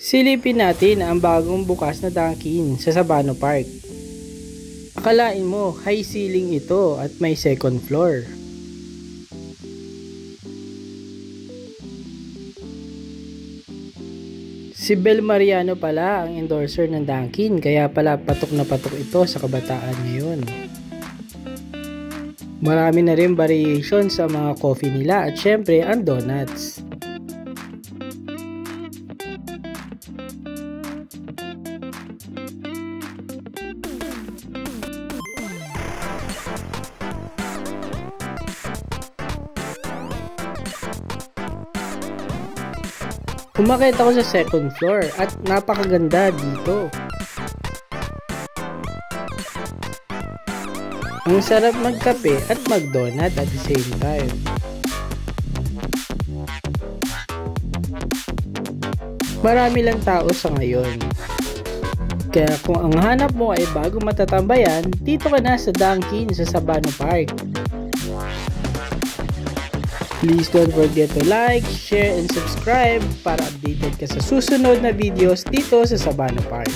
Silipin natin ang bagong bukas na Dunkin sa Sabano Park. Akalain mo high ceiling ito at may second floor. Si Bel Mariano pala ang endorser ng Dunkin, kaya pala patok na patok ito sa kabataan ngayon. Marami na rin variation sa mga coffee nila at syempre ang donuts. Umakyat ako sa second floor at napakaganda dito. Ang sarap magkape at magdonut at the same time. Marami lang tao sa ngayon. Kaya kung ang hanap mo ay bago matatambayan, dito ka na sa Dunkin sa Sabano Park. Please don't forget to like, share, and subscribe para updated ka sa susunod na videos dito sa Sabano Park.